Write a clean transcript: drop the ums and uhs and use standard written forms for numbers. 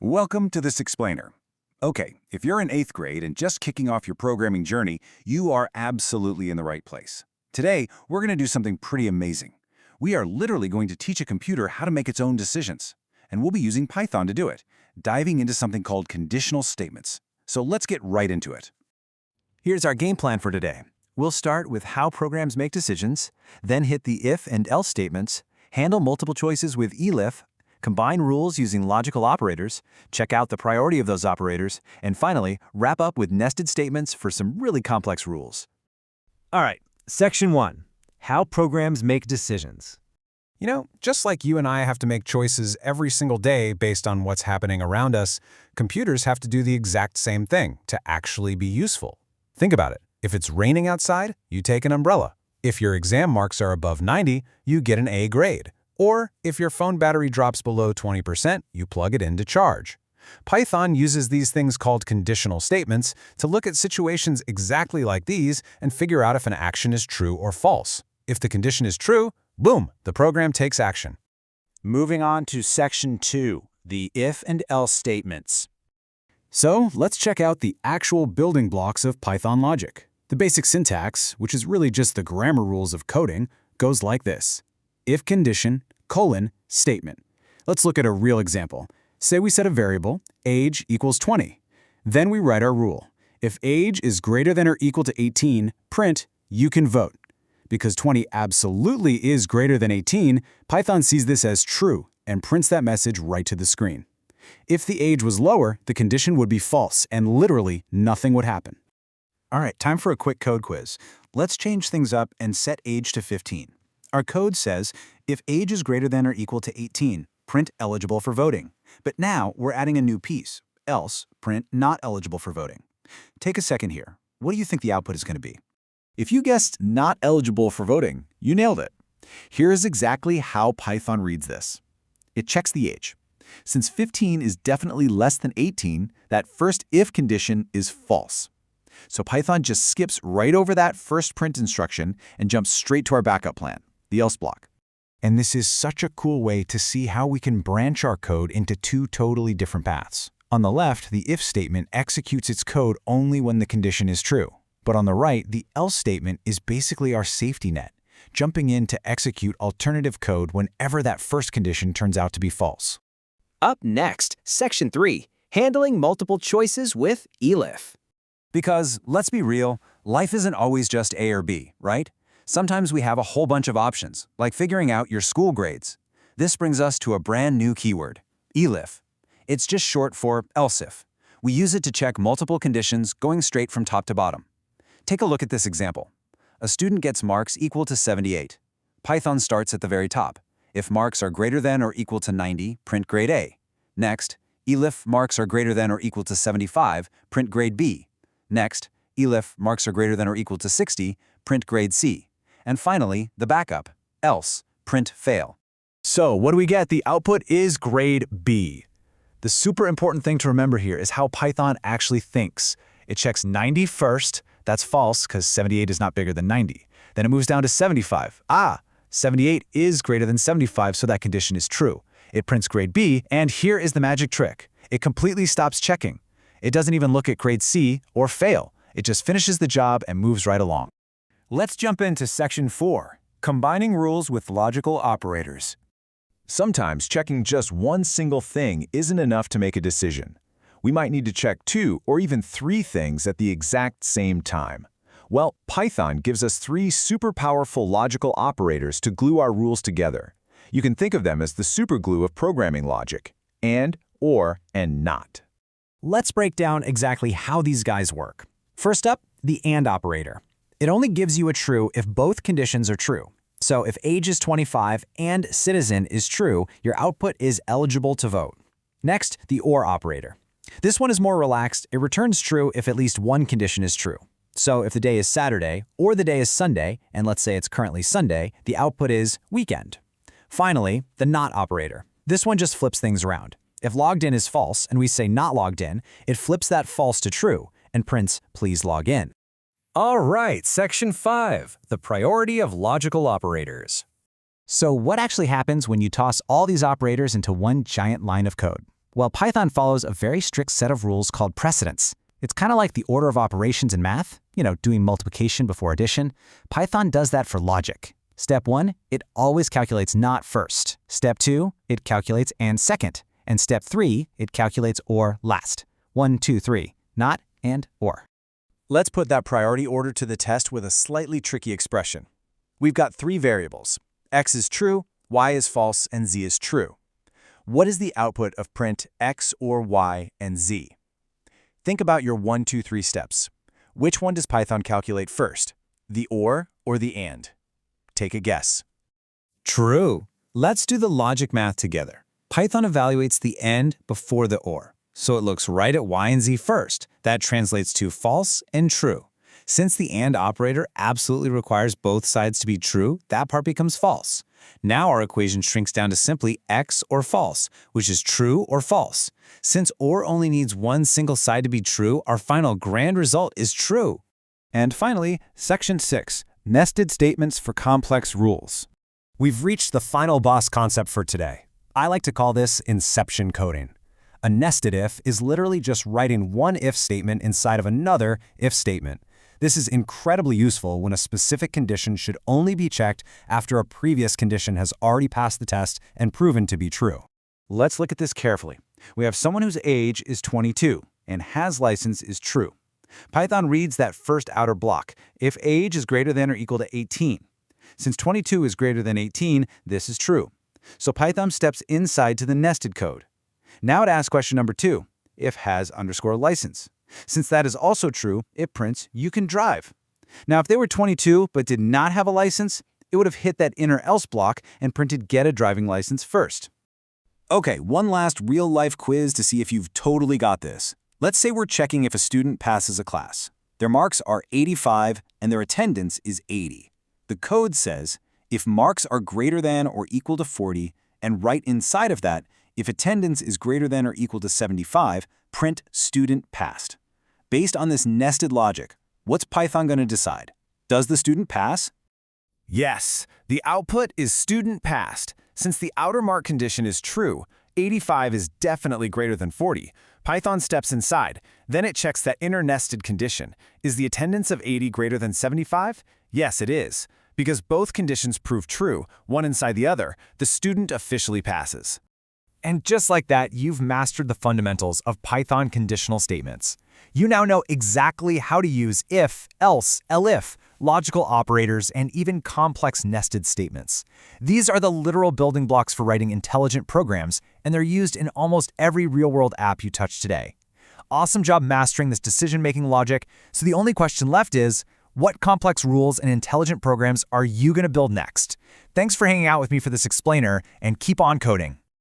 Welcome to this explainer. Okay, if you're in 8th grade and just kicking off your programming journey, you are absolutely in the right place. Today, we're going to do something pretty amazing. We are literally going to teach a computer how to make its own decisions. And we'll be using Python to do it, diving into something called conditional statements. So let's get right into it. Here's our game plan for today. We'll start with how programs make decisions, then hit the if and else statements, handle multiple choices with Elif, combine rules using logical operators, check out the priority of those operators, and finally, wrap up with nested statements for some really complex rules. All right, Section 1. How programs make decisions. You know, just like you and I have to make choices every single day based on what's happening around us, computers have to do the exact same thing to actually be useful. Think about it. If it's raining outside, you take an umbrella. If your exam marks are above 90, you get an A grade. Or if your phone battery drops below 20%, you plug it in to charge. Python uses these things called conditional statements to look at situations exactly like these and figure out if an action is true or false. If the condition is true, boom, the program takes action. Moving on to Section 2, the if and else statements. So let's check out the actual building blocks of Python logic. The basic syntax, which is really just the grammar rules of coding, goes like this. If condition, colon, statement. Let's look at a real example. Say we set a variable, age equals 20. Then we write our rule. If age is greater than or equal to 18, print, you can vote. Because 20 absolutely is greater than 18, Python sees this as true and prints that message right to the screen. If the age was lower, the condition would be false and literally nothing would happen. All right, time for a quick code quiz. Let's change things up and set age to 15. Our code says, if age is greater than or equal to 18, print eligible for voting. But now we're adding a new piece, else, print not eligible for voting. Take a second here. What do you think the output is going to be? If you guessed not eligible for voting, you nailed it. Here is exactly how Python reads this. It checks the age. Since 15 is definitely less than 18, that first if condition is false. So Python just skips right over that first print instruction and jumps straight to our backup plan, the else block. And this is such a cool way to see how we can branch our code into two totally different paths. On the left, the if statement executes its code only when the condition is true. But on the right, the else statement is basically our safety net, jumping in to execute alternative code whenever that first condition turns out to be false. Up next, Section 3, handling multiple choices with Elif. Because, let's be real, life isn't always just A or B, right? Sometimes we have a whole bunch of options, like figuring out your school grades. This brings us to a brand new keyword, Elif. It's just short for else if. We use it to check multiple conditions going straight from top to bottom. Take a look at this example. A student gets marks equal to 78. Python starts at the very top. If marks are greater than or equal to 90, print grade A. Next, Elif marks are greater than or equal to 75, print grade B. Next, Elif marks are greater than or equal to 60, print grade C. And finally, the backup, else, print fail. So what do we get? The output is grade B. The super important thing to remember here is how Python actually thinks. It checks 90 first. That's false because 78 is not bigger than 90. Then it moves down to 75. 78 is greater than 75, so that condition is true. It prints grade B, and here is the magic trick. It completely stops checking. It doesn't even look at grade C or fail. It just finishes the job and moves right along. Let's jump into Section 4, combining rules with logical operators. Sometimes checking just one single thing isn't enough to make a decision. We might need to check 2 or even 3 things at the exact same time. Well, Python gives us 3 super powerful logical operators to glue our rules together. You can think of them as the superglue of programming logic, and, or, and not. Let's break down exactly how these guys work. First up, the AND operator. It only gives you a true if both conditions are true. So if age is 25 and citizen is true, your output is eligible to vote. Next, the OR operator. This one is more relaxed. It returns true if at least one condition is true. So if the day is Saturday or the day is Sunday, and let's say it's currently Sunday, the output is weekend. Finally, the NOT operator. This one just flips things around. If logged in is false and we say not logged in, it flips that false to true and prints please log in. All right, Section 5, the priority of logical operators. So what actually happens when you toss all these operators into one giant line of code? Well, Python follows a very strict set of rules called precedence. It's kind of like the order of operations in math, doing multiplication before addition. Python does that for logic. Step 1, it always calculates not first. Step 2, it calculates and second. And step 3, it calculates or last. 1, 2, 3, not and or. Let's put that priority order to the test with a slightly tricky expression. We've got 3 variables. X is true, Y is false, and Z is true. What is the output of print X or Y and Z? Think about your 1, 2, 3 steps. Which one does Python calculate first? The or the and? Take a guess. True. Let's do the logic math together. Python evaluates the and before the or. So it looks right at Y and Z first. That translates to false and true. Since the and operator absolutely requires both sides to be true, that part becomes false. Now our equation shrinks down to simply X or false, which is true or false. Since or only needs one single side to be true, our final grand result is true. And finally, Section 6, Nested Statements for Complex Rules. We've reached the final boss concept for today. I like to call this inception coding. A nested if is literally just writing one if statement inside of another if statement. This is incredibly useful when a specific condition should only be checked after a previous condition has already passed the test and proven to be true. Let's look at this carefully. We have someone whose age is 22 and has license is true. Python reads that first outer block, if age is greater than or equal to 18. Since 22 is greater than 18, this is true. So Python steps inside to the nested code. Now it asks question number 2, if has underscore license. Since that is also true, it prints you can drive. Now if they were 22 but did not have a license, it would have hit that inner else block and printed get a driving license first. Okay, one last real-life quiz to see if you've totally got this. Let's say we're checking if a student passes a class. Their marks are 85 and their attendance is 80. The code says, if marks are greater than or equal to 40, and right inside of that, if attendance is greater than or equal to 75, print student passed. Based on this nested logic, what's Python going to decide? Does the student pass? Yes, the output is student passed. Since the outer mark condition is true, 85 is definitely greater than 40. Python steps inside. Then it checks that inner nested condition. Is the attendance of 80 greater than 75? Yes, it is. Because both conditions prove true, one inside the other, the student officially passes. And just like that, you've mastered the fundamentals of Python conditional statements. You now know exactly how to use if, else, elif, logical operators, and even complex nested statements. These are the literal building blocks for writing intelligent programs, and they're used in almost every real-world app you touch today. Awesome job mastering this decision-making logic, so the only question left is, what complex rules and intelligent programs are you going to build next? Thanks for hanging out with me for this explainer, and keep on coding.